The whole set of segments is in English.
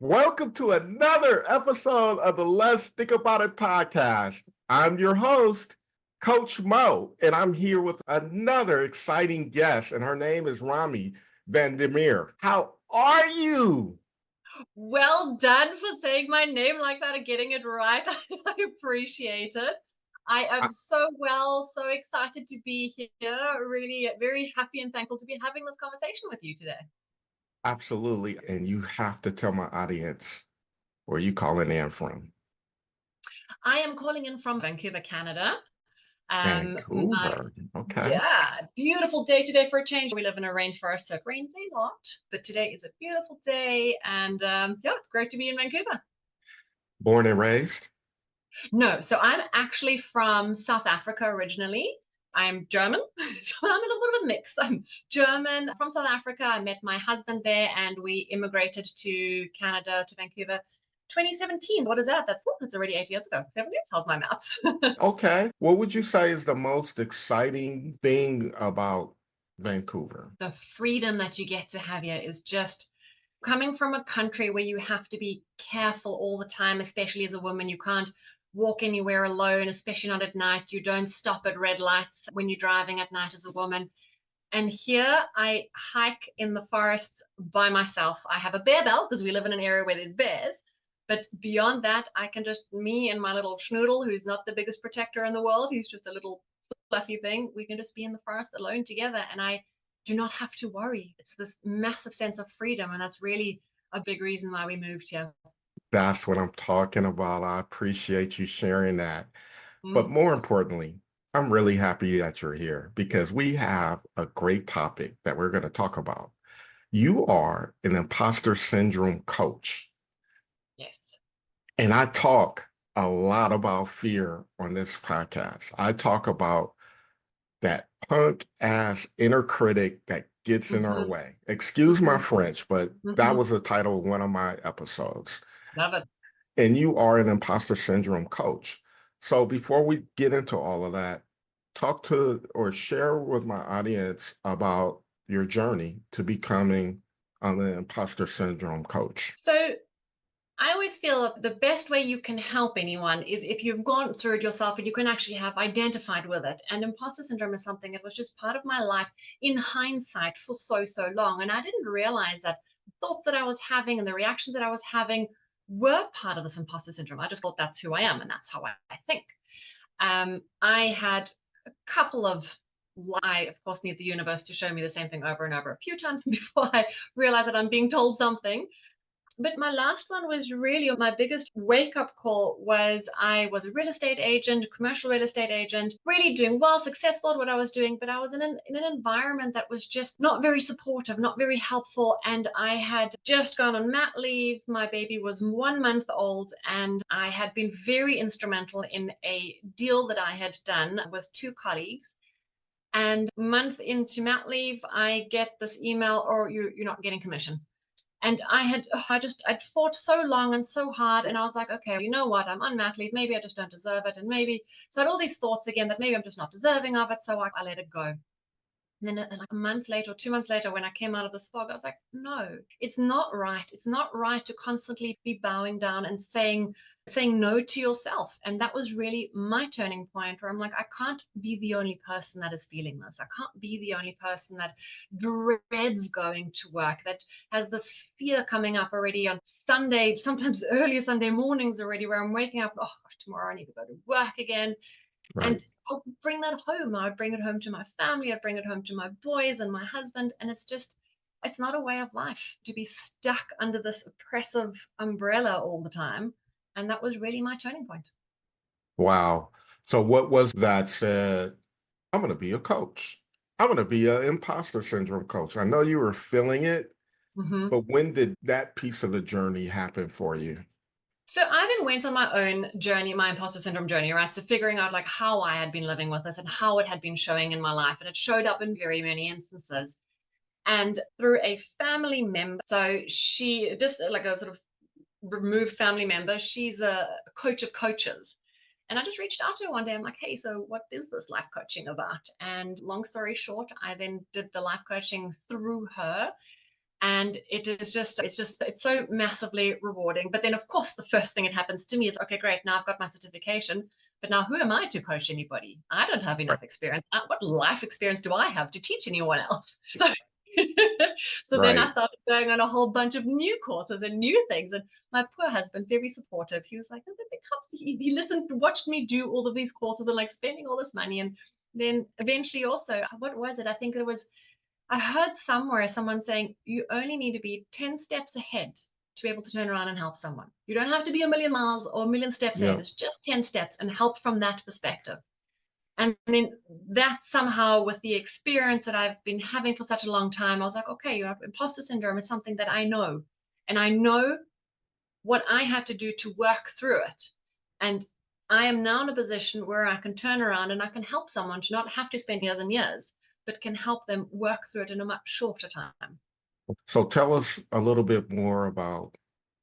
Welcome to another episode of the Let's Think About It podcast. I'm your host, Coach Mo, and I'm here with another exciting guest, and her name is Romy Van Der Merwe. How are you? Well done for saying my name like that and getting it right. I appreciate it. I am so so excited to be here. Really very happy and thankful to be having this conversation with you today. Absolutely. And you have to tell my audience where you calling in from. I am calling in from Vancouver, Canada. My Vancouver. Okay. beautiful day today for a change. We live in a rainforest, so it rains a lot, but today is a beautiful day, and it's great to be in Vancouver. Born and raised? No, so I'm actually from South Africa originally. I'm German, so I'm a little bit of a mix. I'm German from South Africa. I met my husband there and we immigrated to Canada, to Vancouver, 2017. What is that? That's already 8 years ago. 7 years? How's my maths? Okay. What would you say is the most exciting thing about Vancouver? The freedom that you get to have here is just coming from a country where you have to be careful all the time, especially as a woman. You can't walk anywhere alone, especially not at night. You don't stop at red lights when you're driving at night as a woman. And here I hike in the forests by myself. I have a bear belt because we live in an area where there's bears. But beyond that, I can just, me and my little schnoodle, who's not the biggest protector in the world, he's just a little fluffy thing, we can just be in the forest alone together. And I do not have to worry. It's this massive sense of freedom. And that's really a big reason why we moved here. That's what I'm talking about. I appreciate you sharing that. But Mm. more importantly, I'm really happy that you're here because we have a great topic that we're going to talk about. You are an imposter syndrome coach, Yes. and I talk a lot about fear on this podcast. I talk about that punk ass inner critic that gets in our Mm-hmm. way. Excuse my Mm-hmm. French, but that Mm-hmm. was the title of one of my episodes. Love it. And you are an imposter syndrome coach. So before we get into all of that, talk to or share with my audience about your journey to becoming an imposter syndrome coach. So I always feel that the best way you can help anyone is if you've gone through it yourself and you can actually have identified with it. And imposter syndrome is something that was just part of my life in hindsight for so long. And I didn't realize that the thoughts that I was having and the reactions that I was having were part of this imposter syndrome. I just thought that's who I am and that's how I think. I had a couple of I, of course, need the universe to show me the same thing over and over a few times before I realize that I'm being told something. But my last one was really my biggest wake up call. Was I was a real estate agent, commercial real estate agent, really doing well, successful at what I was doing, but I was in an environment that was just not very supportive, not very helpful. And I had just gone on mat leave. My baby was 1 month old, and I had been very instrumental in a deal that I had done with two colleagues. And a month into mat leave, I get this email, or you're not getting commission. And I'd fought so long and so hard. And I was like, okay, you know what? I'm on mat leave. Maybe I just don't deserve it. And maybe, so I had all these thoughts again that maybe I'm just not deserving of it. So I let it go. And then like a month later or 2 months later, when I came out of this fog, I was like, no, it's not right. It's not right to constantly be bowing down and saying no to yourself. And that was really my turning point where I'm like, I can't be the only person that is feeling this. I can't be the only person that dreads going to work, that has this fear coming up already on Sunday, sometimes early Sunday mornings already, where I'm waking up, oh gosh, tomorrow I need to go to work again. Right. And I'll bring that home. I'd bring it home to my family. I'd bring it home to my boys and my husband. And it's not a way of life to be stuck under this oppressive umbrella all the time. And that was really my turning point. Wow. So what was that said, I'm going to be a coach. I'm going to be an imposter syndrome coach. I know you were feeling it, Mm-hmm. but when did that piece of the journey happen for you? So I then went on my own journey, my imposter syndrome journey, right? So figuring out like how I had been living with this and how it had been showing in my life. And it showed up in very many instances. And through a family member, so she just like a sort of removed family member, she's a coach of coaches. And I just reached out to her one day. I'm like, hey, so what is this life coaching about? And long story short, I then did the life coaching through her. And it's so massively rewarding. But then, of course, the first thing that happens to me is, okay, great, now I've got my certification, but now who am I to coach anybody? I don't have Right. enough experience. What life experience do I have to teach anyone else? So, so then I Right. started going on a whole bunch of new courses and new things. And my poor husband, very supportive, he was like, oh, that becomes, he listened, watched me do all of these courses and like spending all this money. And then eventually also, what was it? I think I heard somewhere someone saying you only need to be 10 steps ahead to be able to turn around and help someone. You don't have to be a million miles or a million steps ahead. Yeah. It's just 10 steps and help from that perspective. And then that somehow, with the experience that I've been having for such a long time, I was like, okay, imposter syndrome is something that I know. And I know what I had to do to work through it. And I am now in a position where I can turn around and I can help someone to not have to spend years and years, but can help them work through it in a much shorter time. So tell us a little bit more about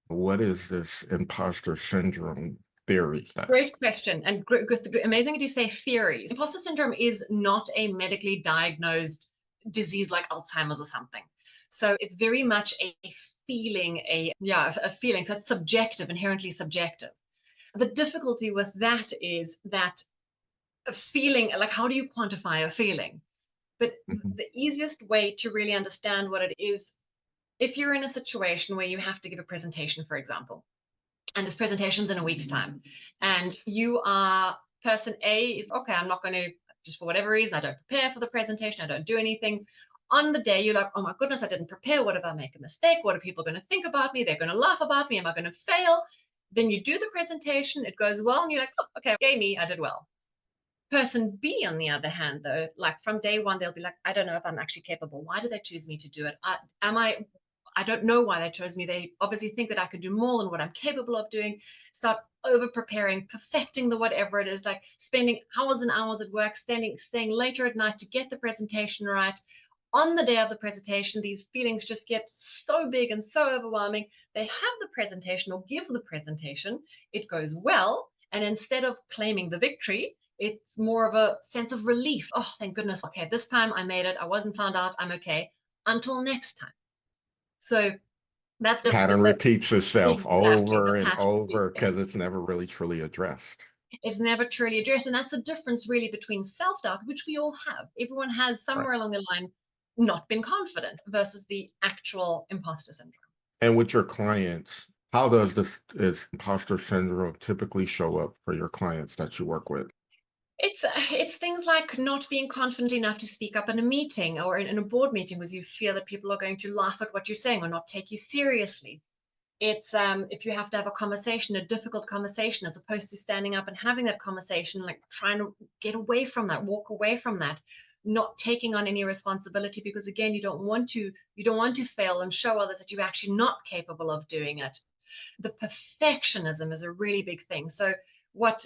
what is this imposter syndrome theory? Great question. And amazing that you say theories. Imposter syndrome is not a medically diagnosed disease like Alzheimer's or something. So it's very much a feeling, a feeling. So it's subjective, inherently subjective. The difficulty with that is that a feeling, like, how do you quantify a feeling? But Mhm. the easiest way to really understand what it is, if you're in a situation where you have to give a presentation, for example, and this presentation's in a week's time, and you are person A is, okay, I'm not going to, just for whatever reason, I don't prepare for the presentation, I don't do anything. On the day, you're like, oh my goodness, I didn't prepare. What if I make a mistake? What are people going to think about me? They're going to laugh about me. Am I going to fail? Then you do the presentation, it goes well, and you're like, oh, okay, yay me, I did well. Person B, on the other hand, though, like from day one, they'll be like, I don't know if I'm actually capable. Why did they choose me to do it? I don't know why they chose me. They obviously think that I could do more than what I'm capable of doing. Start over preparing, perfecting the whatever it is, like spending hours and hours at work, staying later at night to get the presentation right. On the day of the presentation, these feelings just get so big and so overwhelming. They have the presentation or give the presentation, it goes well. And instead of claiming the victory, it's more of a sense of relief. Oh, thank goodness. Okay, this time I made it. I wasn't found out. I'm okay. Until next time. So that's Pattern repeats itself exactly the over and pattern. over Yes. because it's never really truly addressed. It's never truly addressed. And that's the difference really between self-doubt, which we all have. Everyone has Right. somewhere along the line not been confident, versus the actual imposter syndrome. And with your clients, how does this imposter syndrome typically show up for your clients that you work with? It's things like not being confident enough to speak up in a meeting or in a board meeting because you fear that people are going to laugh at what you're saying or not take you seriously. It's if you have to have a conversation, a difficult conversation, as opposed to standing up and having that conversation, like trying to get away from that, walk away from that, not taking on any responsibility, because again, you don't want to fail and show others that you're actually not capable of doing it. The perfectionism is a really big thing. So what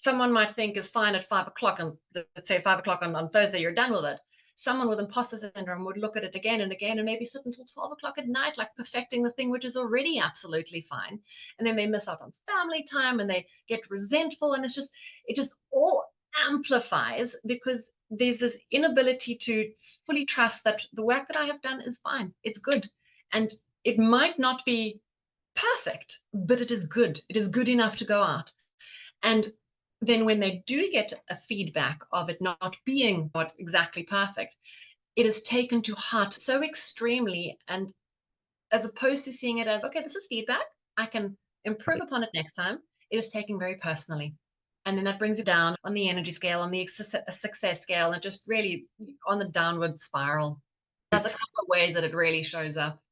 someone might think is fine at 5 o'clock, and let's say 5 o'clock on Thursday, you're done with it. Someone with imposter syndrome would look at it again and again and maybe sit until 12 o'clock at night, like perfecting the thing, which is already absolutely fine. And then they miss out on family time and they get resentful. And it just all amplifies because there's this inability to fully trust that the work that I have done is fine. It's good. And it might not be perfect, but it is good. It is good enough to go out. And then when they do get a feedback of it not being what exactly perfect, it is taken to heart so extremely. And as opposed to seeing it as, okay, this is feedback, I can improve Right. upon it next time, it is taken very personally. And then that brings you down on the energy scale, on the success scale, and just really on the downward spiral. That's a couple of ways that it really shows up.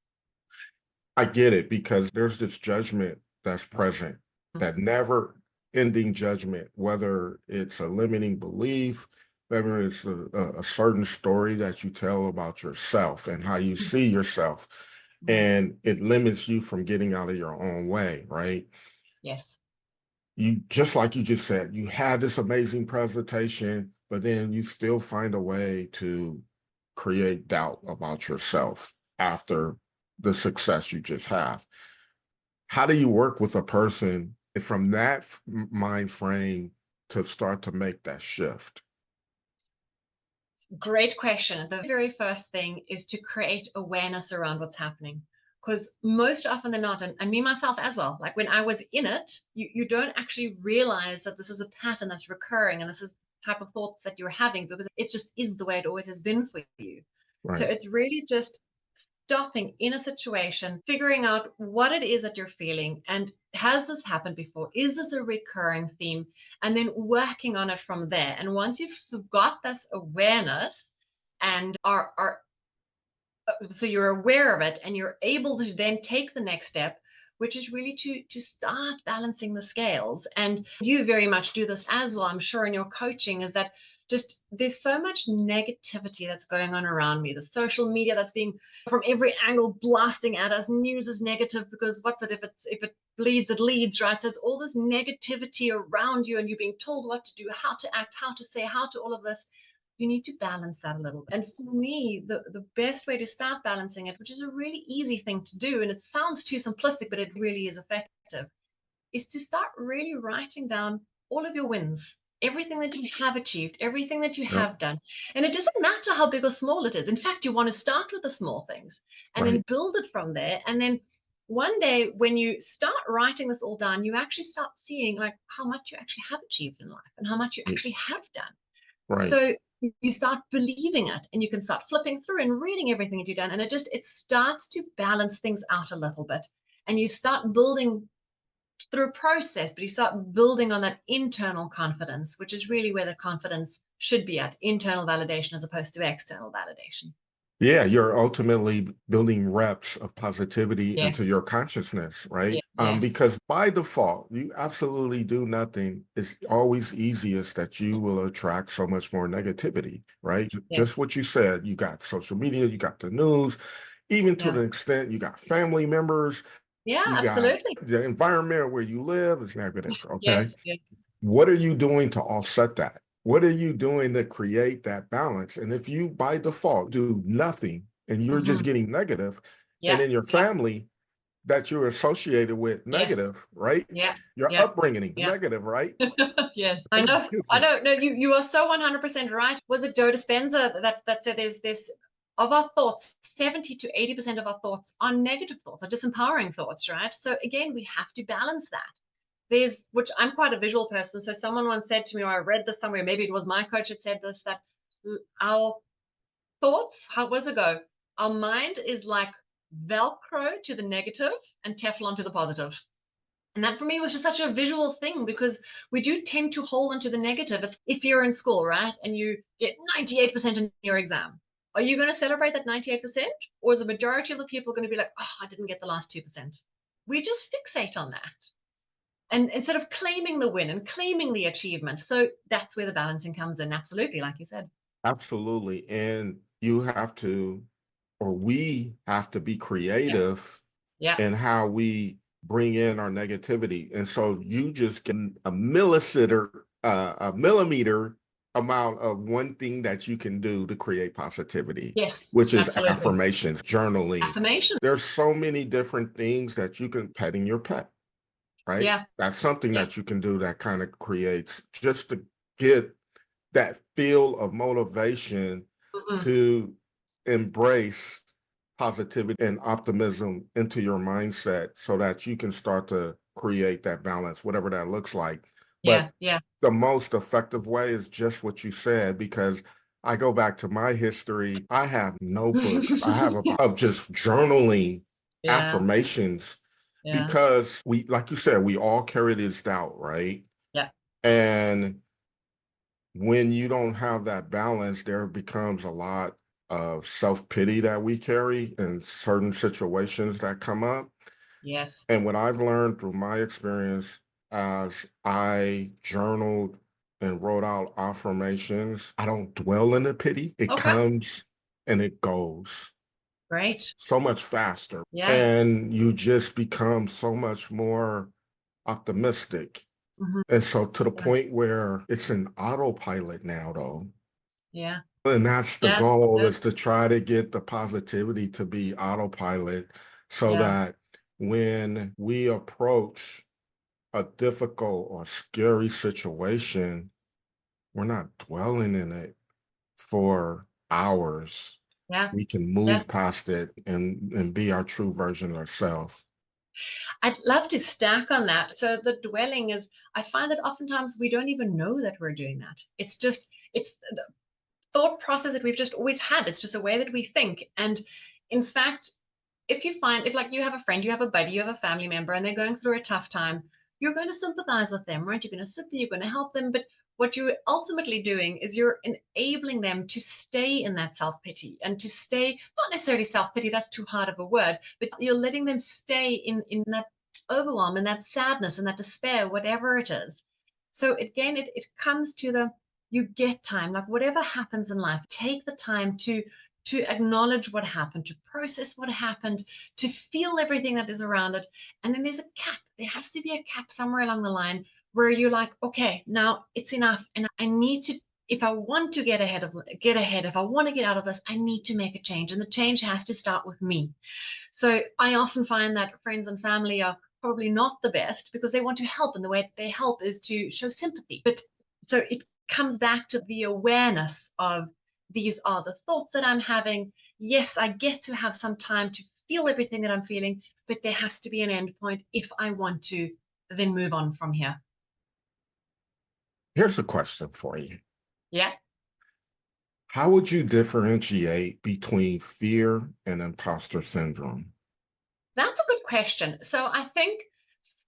I get it because there's this judgment that's present, that never ending judgment, whether it's a limiting belief, whether it's a certain story that you tell about yourself and how you see yourself, Mhm. and it limits you from getting out of your own way, right? Yes. You just like you just said, you had this amazing presentation, but then you still find a way to create doubt about yourself after the success you just have. How do you work with a person from that mind frame to start to make that shift? Great question. The very first thing is to create awareness around what's happening. Because most often than not, and me myself as well, like when I was in it, you don't actually realize that this is a pattern that's recurring and this is the type of thoughts that you're having because it just is the way it always has been for you. So Right. it's really just stopping in a situation, figuring out what it is that you're feeling, and has this happened before? Is this a recurring theme? And then working on it from there. And once you've sort of got this awareness and are so you're aware of it and you're able to then take the next step, which is really to start balancing the scales. And you very much do this as well, I'm sure, in your coaching, is that just there's so much negativity that's going on around me, the social media that's being from every angle blasting at us. News is negative because what's it, if it bleeds it leads, right? So it's all this negativity around you and you're being told what to do, how to act, how to say, how to all of this. You need to balance that a little bit. And for me, the best way to start balancing it, which is a really easy thing to do, and it sounds too simplistic, but it really is effective, is to start really writing down all of your wins, everything that you have achieved, everything that you Yep. have done. And it doesn't matter how big or small it is. In fact, you want to start with the small things and then Right. build it from there. And then one day when you start writing this all down, you actually start seeing like how much you actually have achieved in life and how much you Yeah. actually have done. Right. So you start believing it and you can start flipping through and reading everything that you've done. And it starts to balance things out a little bit. And you start building through a process, but you start building on that internal confidence, which is really where the confidence should be at, internal validation as opposed to external validation. Yeah, you're ultimately building reps of positivity into Yes. your consciousness, right? Yes. Because by default, you absolutely do nothing. It's always easiest that you will attract so much more negativity, right? Just Yes. what you said, you got social media, you got the news, even to Yeah. the extent you got family members, Yeah, you got absolutely. the environment where you live is negative, okay? Yes. Yes. What are you doing to offset that? What are you doing to create that balance? And if you by default do nothing and you're just Hmm. getting negative, and Yeah. in your Yeah. family that you're associated with Yes. negative, right? Yeah. Your Yeah. upbringing Yeah. negative, right? Yes, I know. Excuse I me. don't know. You are so 100% right. Was it Joe Dispenza that said there's this of our thoughts, 70 to 80% of our thoughts are negative thoughts, are disempowering thoughts, right? So again, we have to balance that. There's, which I'm quite a visual person. So someone once said to me, or I read this somewhere, maybe it was my coach that said this, that our thoughts, how does it go? Our mind is like Velcro to the negative and Teflon to the positive. And that for me was just such a visual thing because we do tend to hold onto the negative. It's if you're in school, right, and you get 98% in your exam, are you going to celebrate that 98%? Or is the majority of the people going to be like, oh, I didn't get the last 2%? We just fixate on that. And instead of claiming the win and claiming the achievement. So that's where the balancing comes in. Absolutely, like you said. Absolutely. And you have to, or we have to be Yeah. creative Yeah. in how we bring in our negativity. And so you just get a millimeter amount of one thing that you can do to create positivity, Yes, which is absolutely. affirmations, journaling. Affirmation. There's so many different things that you can petting your pet, right? Yeah. That's something Yeah. that you can do that kind of creates just to get that feel of motivation Mm-mm. to embrace positivity and optimism into your mindset so that you can start to create that balance, whatever that looks like. Yeah. But Yeah. the most effective way is just what you said, because I go back to my history. I have notebooks. I have of just journaling Yeah. affirmations Yeah. because we, like you said, we all carry this doubt, right? Yeah. And when you don't have that balance, there becomes a lot of self-pity that we carry in certain situations that come up. Yes. And what I've learned through my experience as I journaled and wrote out affirmations, I don't dwell in the pity. It Okay. comes and it goes Great. so much faster. Yeah. And you just become so much more optimistic. Mhm. And so to the Yeah. point where it's an autopilot now, though. Yeah. And that's the Yeah. goal, Yeah. is to try to get the positivity to be autopilot so Yeah. that when we approach a difficult or scary situation, we're not dwelling in it for hours, Yeah. we can Yeah. move past it and be our true version of ourselves. I'd love to stack on that. So the dwelling is, I find that oftentimes we don't even know that we're doing that. It's the thought process that we've just always had. It's just a way that we think. And in fact, if like you have a friend, you have a buddy, you have a family member, and they're going through a tough time, you're going to sympathize with them, right? You're going to sit there, you're going to help them. But what you're ultimately doing is you're enabling them to stay in that self-pity and to stay, not necessarily self-pity, that's too hard of a word, but you're letting them stay in that overwhelm and that sadness and that despair, whatever it is. So again, it comes to you get time, like whatever happens in life, take the time to acknowledge what happened, to process what happened, to feel everything that is around it. And then there's a cap. There has to be a cap somewhere along the line where you're like, okay, now it's enough. And I need to, if I want to get ahead, if I want to get out of this, I need to make a change. And the change has to start with me. So I often find that friends and family are probably not the best because they want to help. And the way that they help is to show sympathy. But so it comes back to the awareness of these are the thoughts that I'm having. Yes, I get to have some time to feel everything that I'm feeling, but there has to be an end point if I want to then move on from here. Here's a question for you. Yeah. How would you differentiate between fear and imposter syndrome? That's a good question. So I think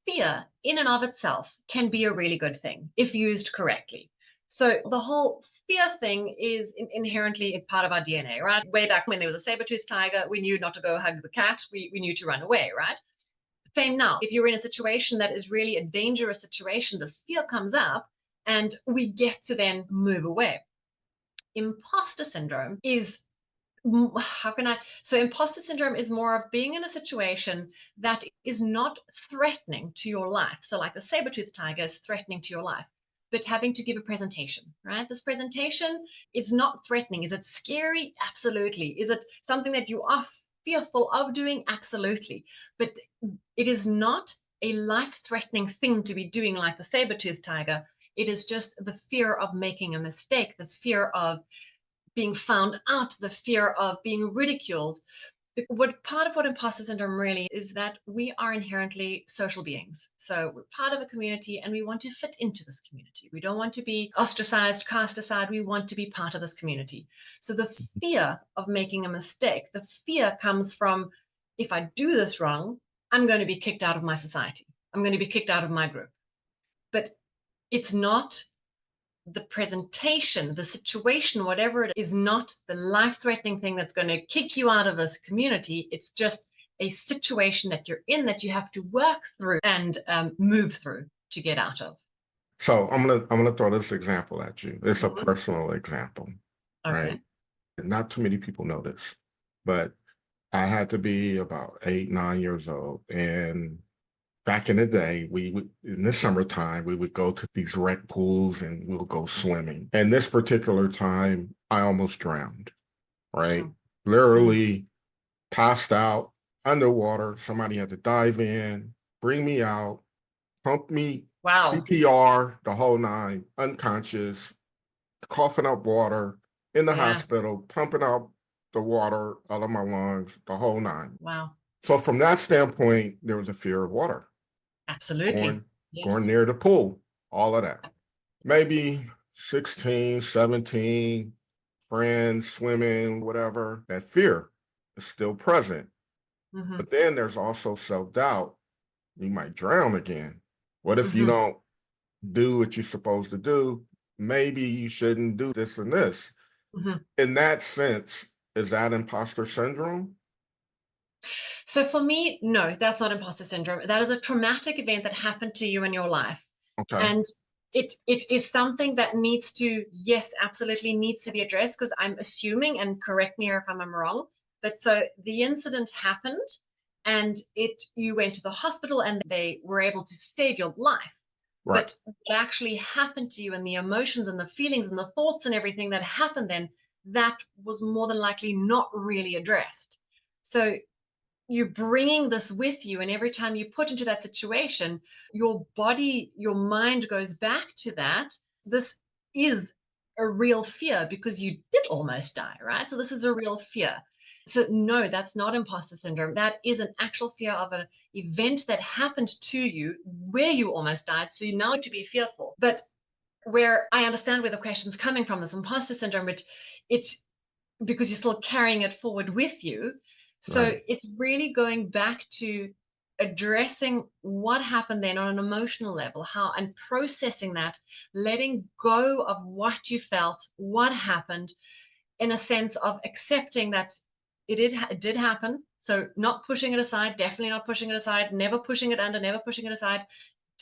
fear in and of itself can be a really good thing if used correctly. So the whole fear thing is inherently a part of our DNA, right? Way back when there was a saber-toothed tiger, we knew not to go hug the cat. We knew to run away, right? Same now. If you're in a situation that is really a dangerous situation, this fear comes up and we get to then move away. Imposter syndrome is how can I? So, imposter syndrome is more of being in a situation that is not threatening to your life. So, like the saber-toothed tiger is threatening to your life, but having to give a presentation, right? This presentation, it's not threatening. Is it scary? Absolutely. Is it something that you are fearful of doing? Absolutely. But it is not a life-threatening thing to be doing like the saber-toothed tiger. It is just the fear of making a mistake, the fear of being found out, the fear of being ridiculed. What part of what imposter syndrome really is that we are inherently social beings. So we're part of a community and we want to fit into this community. We don't want to be ostracized, cast aside. We want to be part of this community. So the fear of making a mistake, the fear comes from if I do this wrong, I'm going to be kicked out of my society. I'm going to be kicked out of my group. But it's not the presentation, the situation, whatever it is not the life-threatening thing that's going to kick you out of this community. It's just a situation that you're in that you have to work through and move through to get out of. So I'm gonna throw this example at you. It's a Mhm. personal example, right? Okay. Not too many people know this, but I had to be about 8, 9 years old, and back in the day, we would in the summertime we would go to these rec pools and we'll go swimming. And this particular time, I almost drowned. Right, Mm. Mm. literally passed out underwater. Somebody had to dive in, bring me out, pump me, Wow. CPR, the whole nine, unconscious, coughing up water in the Yeah. hospital, pumping out the water out of my lungs, the whole nine. Wow. So from that standpoint, there was a fear of water, Absolutely. going Yes. near the pool, all of that. Maybe 16, 17, friends, swimming, whatever, that fear is still present. Mm-hmm. But then there's also self-doubt. You might drown again. What if you Mm-hmm. don't do what you're supposed to do? Maybe you shouldn't do this and this. Mm-hmm. In that sense, is that imposter syndrome? So for me, no, that's not imposter syndrome. That is a traumatic event that happened to you in your life. Okay. And it is something that needs to, yes, absolutely needs to be addressed because I'm assuming, and correct me if I'm wrong, but so the incident happened and you went to the hospital and they were able to save your life. Right. But what actually happened to you and the emotions and the feelings and the thoughts and everything that happened then, that was more than likely not really addressed. So you're bringing this with you, and every time you put into that situation, your body, your mind goes back to that. This is a real fear because you did almost die, right? So this is a real fear. So no, that's not imposter syndrome. That is an actual fear of an event that happened to you where you almost died. So you now to be fearful. But where I understand where the question's coming from, this imposter syndrome, but it's because you're still carrying it forward with you. So Right. it's really going back to addressing what happened then on an emotional level, how, and processing that, letting go of what you felt, what happened, in a sense of accepting that it did happen. So not pushing it aside, definitely not pushing it aside, never pushing it under, never pushing it aside,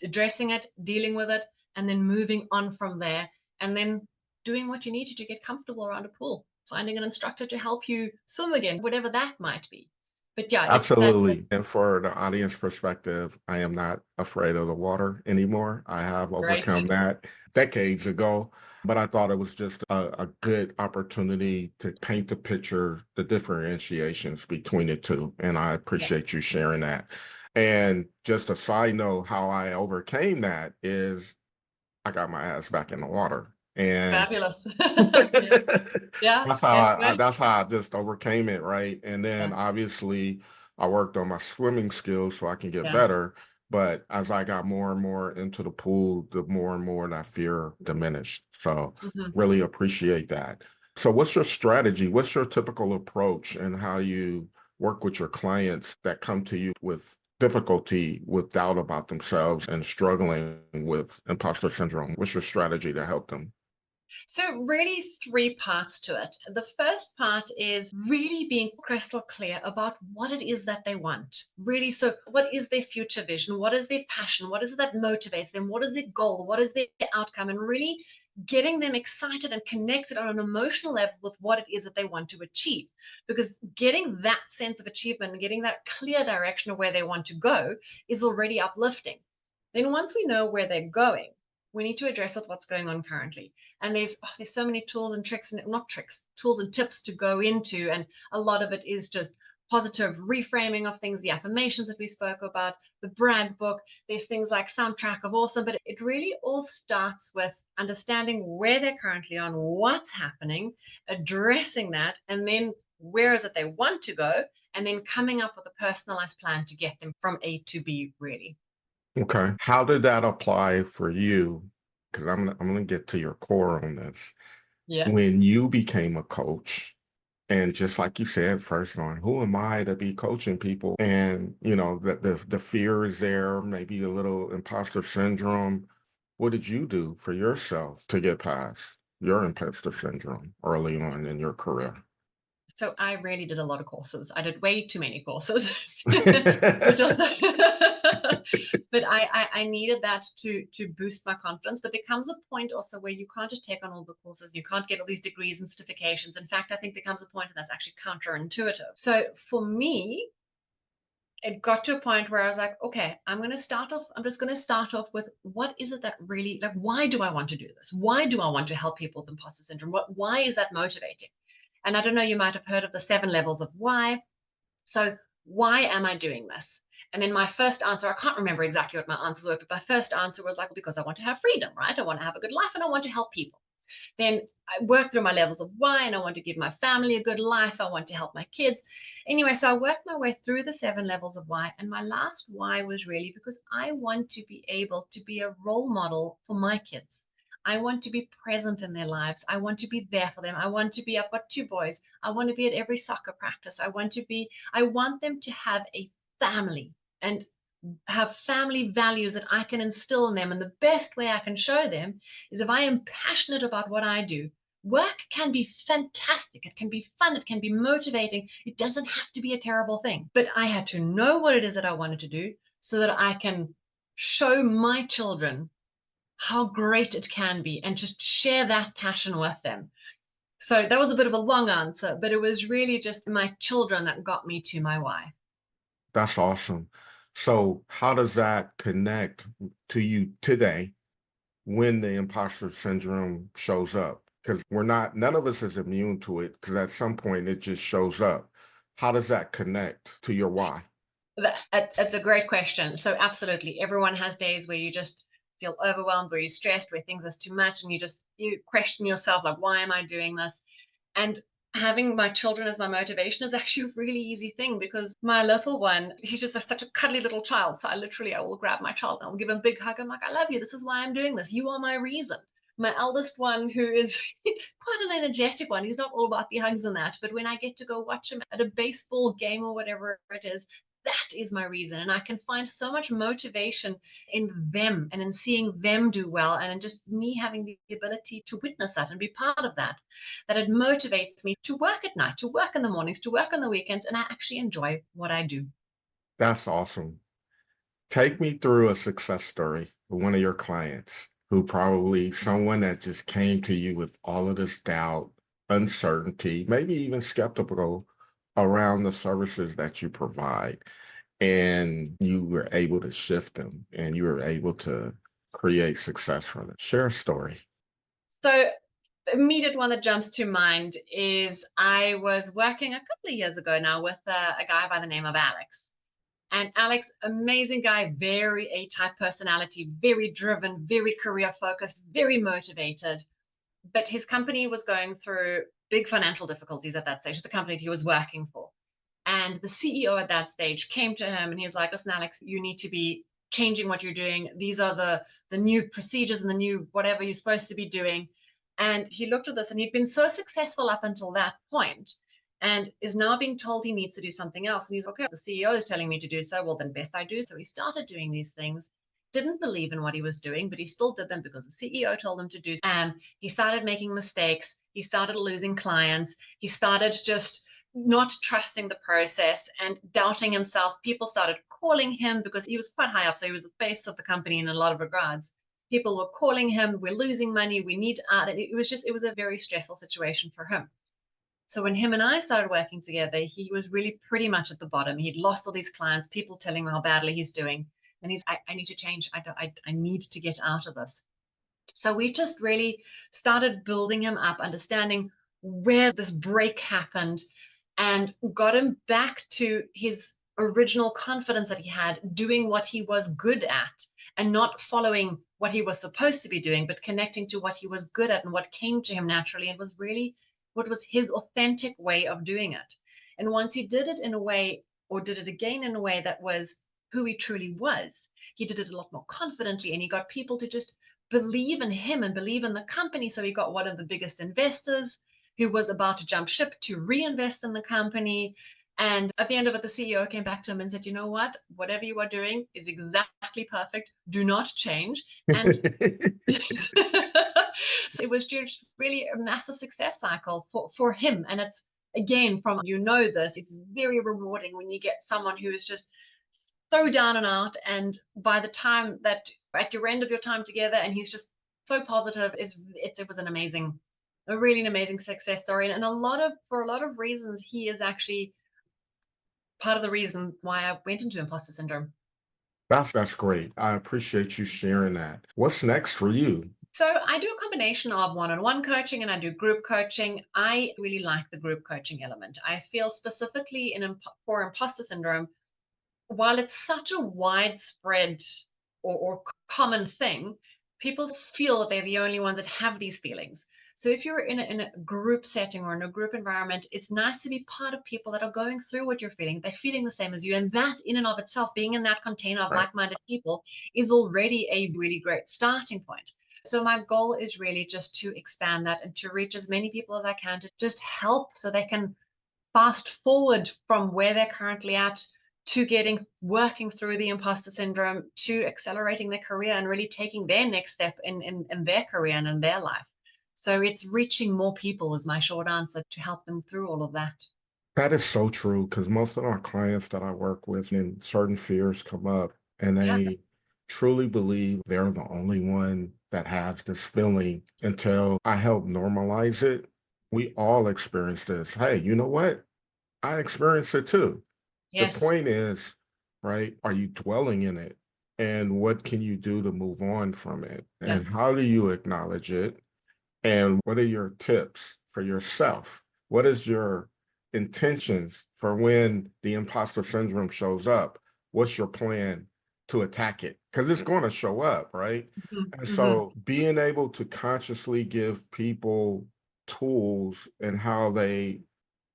addressing it, dealing with it, and then moving on from there, and then doing what you need to get comfortable around a pool, finding an instructor to help you swim again, whatever that might be. But yeah, it's that. Absolutely. And for the audience perspective, I am not afraid of the water anymore. I have Great. overcome that decades ago, but I thought it was just a good opportunity to paint the picture, the differentiations between the two. And I Yeah. appreciate you sharing that. And just a side note, how I overcame that is I got my ass back in the water. And Fabulous. Yeah. Yeah, that's how that's I great. that's how I just overcame it, right? And then Yeah. obviously I worked on my swimming skills so I can get Yeah. better. But as I got more and more into the pool, the more and more that fear diminished. So Hmm. really appreciate that. So what's your strategy? What's your typical approach and how you work with your clients that come to you with difficulty, with doubt about themselves and struggling with imposter syndrome? What's your strategy to help them? So, really, three parts to it. The first part is really being crystal clear about what it is that they want. Really, so what is their future vision? What is their passion? What is it that motivates them? What is their goal? What is their outcome? And really getting them excited and connected on an emotional level with what it is that they want to achieve. Because getting that sense of achievement and getting that clear direction of where they want to go is already uplifting. Then, once we know where they're going, we need to address with what's going on currently. And there's so many tools and tricks, and not tricks, tools and tips to go into, and a lot of it is just positive reframing of things, the affirmations that we spoke about, the brag book. There's things like soundtrack of awesome, but it really all starts with understanding where they're currently on, what's happening, addressing that, and then where is it they want to go, and then coming up with a personalized plan to get them from A to B, really. Okay. How did that apply for you? Because I'm gonna get to your core on this. Yeah. When you became a coach, and just like you said, first on who am I to be coaching people? And you know, the fear is there, maybe a little imposter syndrome. What did you do for yourself to get past your imposter syndrome early on in your career? So I really did a lot of courses. I did way too many courses, which also, but I needed that to boost my confidence. But there comes a point also where you can't just take on all the courses. You can't get all these degrees and certifications. In fact, I think there comes a point that's actually counterintuitive. So for me, it got to a point where I was like, okay, I'm just going to start off with what is it that really, like, why do I want to do this? Why do I want to help people with imposter syndrome? Why is that motivating? And I don't know, you might have heard of the 7 levels of why. So, why am I doing this? And then my first answer, I can't remember exactly what my answers were, but my first answer was like, because I want to have freedom, right? I want to have a good life and I want to help people. Then I worked through my levels of why, and I want to give my family a good life. I want to help my kids. Anyway, so I worked my way through the 7 levels of why. And my last why was really because I want to be able to be a role model for my kids. I want to be present in their lives. I want to be there for them. I've got 2 boys. I want to be at every soccer practice. I want them to have a family and have family values that I can instill in them. And the best way I can show them is if I am passionate about what I do. Work can be fantastic. It can be fun. It can be motivating. It doesn't have to be a terrible thing. But I had to know what it is that I wanted to do so that I can show my children how great it can be and just share that passion with them. So that was a bit of a long answer, but it was really just my children that got me to my why. That's awesome. So how does that connect to you today when the imposter syndrome shows up? Because none of us is immune to it, because at some point it just shows up. How does that connect to your why? That's a great question. So absolutely, everyone has days where you just feel overwhelmed, where you're stressed, where things are too much, and you question yourself, like, why am I doing this? And having my children as my motivation is actually a really easy thing, because my little one, he's just such a cuddly little child. So I will grab my child and I'll give him a big hug. I'm like, I love you. This is why I'm doing this. You are my reason. My eldest one, who is quite an energetic one, he's not all about the hugs and that. But when I get to go watch him at a baseball game or whatever it is, that is my reason. And I can find so much motivation in them and in seeing them do well, and in just me having the ability to witness that and be part of that, that it motivates me to work at night, to work in the mornings, to work on the weekends, and I actually enjoy what I do. That's awesome. Take me through a success story with one of your clients who probably someone that just came to you with all of this doubt, uncertainty, maybe even skeptical around the services that you provide. And you were able to shift them and you were able to create success for them. Share a story. So, the immediate one that jumps to mind is I was working a couple of years ago now with a guy by the name of Alex. And Alex, amazing guy, very A-type personality, very driven, very career focused, very motivated. But his company was going through big financial difficulties at that stage, the company he was working for. And the CEO at that stage came to him and he was like, listen, Alex, you need to be changing what you're doing. These are the new procedures and the new whatever you're supposed to be doing. And he looked at this, and he'd been so successful up until that point and is now being told he needs to do something else. And he's okay, the CEO is telling me to do so. Well, then best I do. So he started doing these things, didn't believe in what he was doing, but he still did them because the CEO told him to do. And he started making mistakes. He started losing clients. He started just not trusting the process and doubting himself. People started calling him because he was quite high up. So he was the face of the company in a lot of regards. People were calling him, we're losing money, we need out. And it was a very stressful situation for him. So when him and I started working together, he was really pretty much at the bottom. He'd lost all these clients, people telling him how badly he's doing. And I need to change. I need to get out of this. So we just really started building him up, understanding where this break happened, and got him back to his original confidence that he had, doing what he was good at and not following what he was supposed to be doing, but connecting to what he was good at and what came to him naturally and was really what was his authentic way of doing it. And once he did it in a way, or did it again in a way that was who he truly was, he did it a lot more confidently, and he got people to just believe in him and believe in the company. So he got one of the biggest investors who was about to jump ship to reinvest in the company. And at the end of it, the CEO came back to him and said, you know what? Whatever you are doing is exactly perfect. Do not change. And so it was just really a massive success cycle for him. And it's, again, from, this, it's very rewarding when you get someone who is just so down and out. And by the time that at your end of your time together, and he's just so positive, it was a really an amazing success story. And for a lot of reasons, he is actually part of the reason why I went into imposter syndrome. That's great. I appreciate you sharing that. What's next for you? So I do a combination of one-on-one coaching and I do group coaching. I really like the group coaching element. I feel specifically for imposter syndrome, while it's such a widespread or common thing, people feel that they're the only ones that have these feelings. So if you're in a group setting or in a group environment, it's nice to be part of people that are going through what you're feeling. They're feeling the same as you. And that in and of itself, being in that container of Right. like-minded people, is already a really great starting point. So my goal is really just to expand that and to reach as many people as I can, to just help so they can fast forward from where they're currently at to working through the imposter syndrome, to accelerating their career and really taking their next step in their career and in their life. So it's reaching more people is my short answer, to help them through all of that. That is so true because most of our clients that I work with and certain fears come up and Yeah. they truly believe they're the only one that has this feeling until I help normalize it. We all experience this. Hey, you know what? I experience it too. The Yes. point is, right, are you dwelling in it? And what can you do to move on from it? Yeah. And how do you acknowledge it? And what are your tips for yourself? What is your intentions for when the imposter syndrome shows up? What's your plan to attack it because it's going to show up, right? And Mm-hmm. so being able to consciously give people tools and how they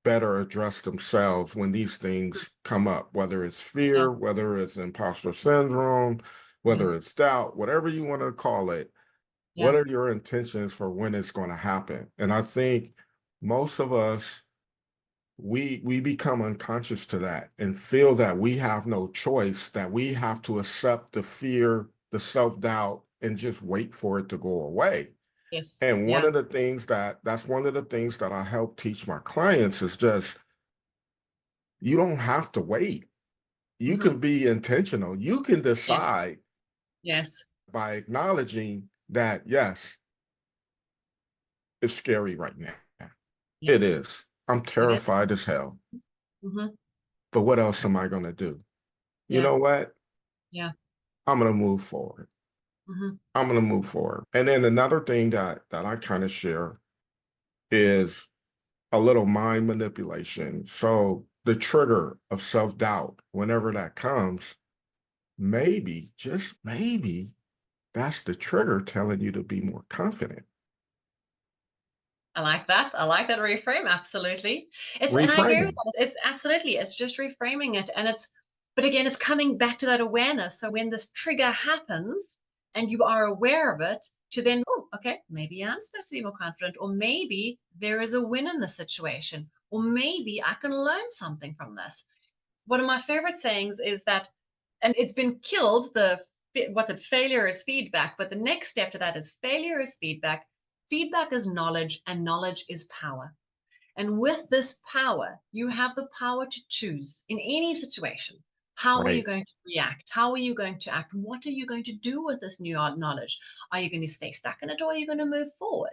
better address themselves when these things come up, whether it's Yeah. fear, whether it's imposter syndrome, Mm-hmm. whether it's doubt, whatever you want to call it. What Yeah. are your intentions for when it's going to happen? And I think most of us, we become unconscious to that and feel that we have no choice, that we have to accept the fear, the self-doubt, and just wait for it to go away. Yes. And one Yeah. of the things that's one of the things that I help teach my clients is just, you don't have to wait. You Mm-hmm. can be intentional. You can Yes. decide Yes. by acknowledging that, yes, it's scary right now. Yeah. It is. I'm It is. terrified as hell. Mm-hmm. But what else am I going to do? You Yeah. know what? Yeah. I'm going to move forward. Mm-hmm. I'm going to move forward. And then another thing that I kind of share is a little mind manipulation. So the trigger of self-doubt, whenever that comes, maybe, just maybe, that's the trigger telling you to be more confident. I like that. I like that reframe. Absolutely. And I agree with Reframing. that. It's absolutely, it's just reframing it. But again, it's coming back to that awareness. So when this trigger happens and you are aware of it, to then, oh, okay, maybe I'm supposed to be more confident, or maybe there is a win in the situation, or maybe I can learn something from this. One of my favorite sayings is that, and it's been killed, what's it, failure is feedback, but the next step to that is failure is feedback, feedback is knowledge, and knowledge is power. And with this power, you have the power to choose in any situation. How are you Right. going to react? How are you going to act? What are you going to do with this new knowledge? Are you going to stay stuck in it, or are you going to move forward?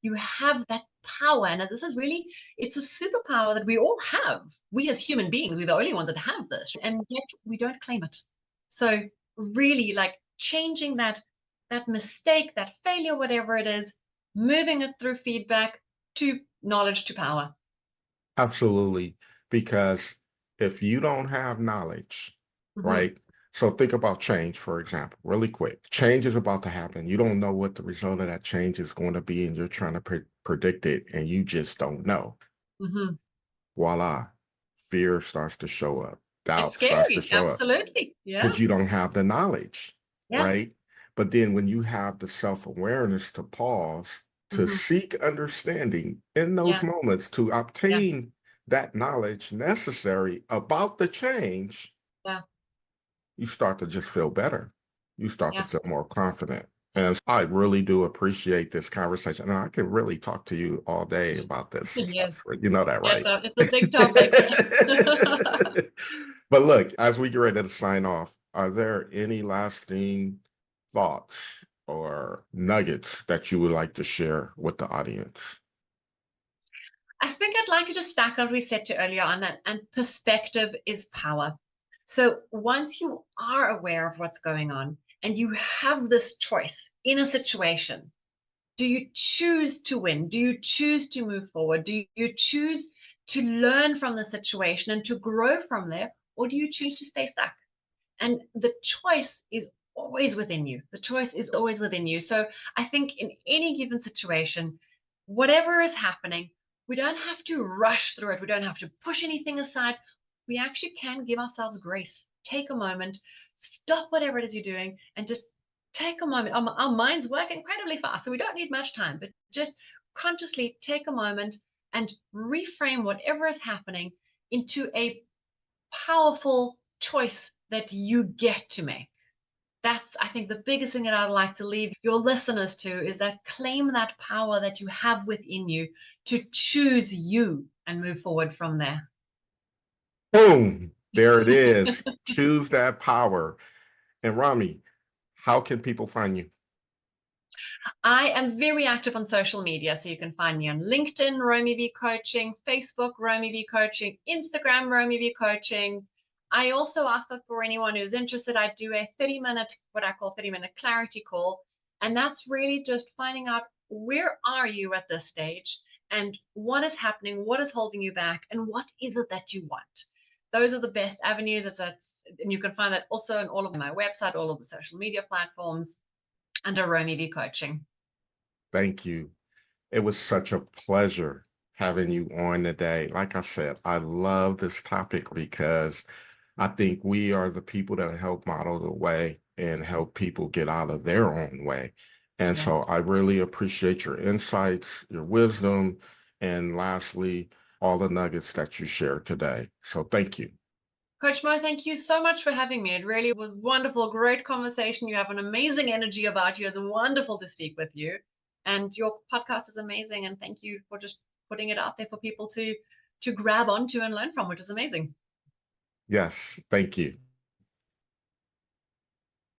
You have that power. And this is really, it's a superpower that we all have. We as human beings, we're the only ones that have this. And yet we don't claim it. So really, like, changing that mistake, that failure, whatever it is, moving it through feedback to knowledge to power. Absolutely. Because if you don't have knowledge, Hmm. right? So think about change, for example, really quick. Change is about to happen. You don't know what the result of that change is going to be, and you're trying to predict it, and you just don't know. Hmm. Voila, fear starts to show up, It's doubt starts to scary. show up Absolutely. Yeah. because you don't have the knowledge, Yeah. right? But then when you have the self-awareness to pause, to Hmm. seek understanding in those Yeah. moments, to Yeah. obtain that knowledge necessary about the change, Yeah. you start to just feel better. You start to Yeah. feel more confident. And I really do appreciate this conversation. And I could really talk to you all day about this Yes. stuff. You know that, Yes. right? It's a big topic. But look, as we get ready to sign off, are there any lasting thoughts or nuggets that you would like to share with the audience? I think I'd like to just back on what we said to earlier on that, and perspective is power. So once you are aware of what's going on and you have this choice in a situation, do you choose to win? Do you choose to move forward? Do you choose to learn from the situation and to grow from there? Or do you choose to stay stuck? And the choice is always within you. The choice is always within you. So I think in any given situation, whatever is happening, we don't have to rush through it. We don't have to push anything aside. We actually can give ourselves grace. Take a moment, stop whatever it is you're doing, and just take a moment. Our minds work incredibly fast, so we don't need much time, but just consciously take a moment and reframe whatever is happening into a powerful choice that you get to make. That's, I think, the biggest thing that I'd like to leave your listeners to is that claim that power that you have within you to choose you and move forward from there. Boom, there it is. Choose that power. And Rami, how can people find you? I am very active on social media, so you can find me on LinkedIn, Romy V Coaching, Facebook, Romy V Coaching, Instagram, Romy V Coaching. I also offer, for anyone who's interested, I do a 30-minute, what I call 30-minute clarity call. And that's really just finding out, where are you at this stage, and what is happening, what is holding you back, and what is it that you want. those are the best avenues. And you can find that also on all of my website, all of the social media platforms under Romy V Coaching. Thank you. It was such a pleasure having you on today. Like I said, I love this topic because I think we are the people that help model the way and help people get out of their own way. And Yes. so I really appreciate your insights, your wisdom, and lastly, all the nuggets that you shared today. So thank you. Coach Mo, thank you so much for having me. It really was wonderful, great conversation. You have an amazing energy about you. It's wonderful to speak with you. And your podcast is amazing. And thank you for just putting it out there for people to grab onto and learn from, which is amazing. Yes, thank you.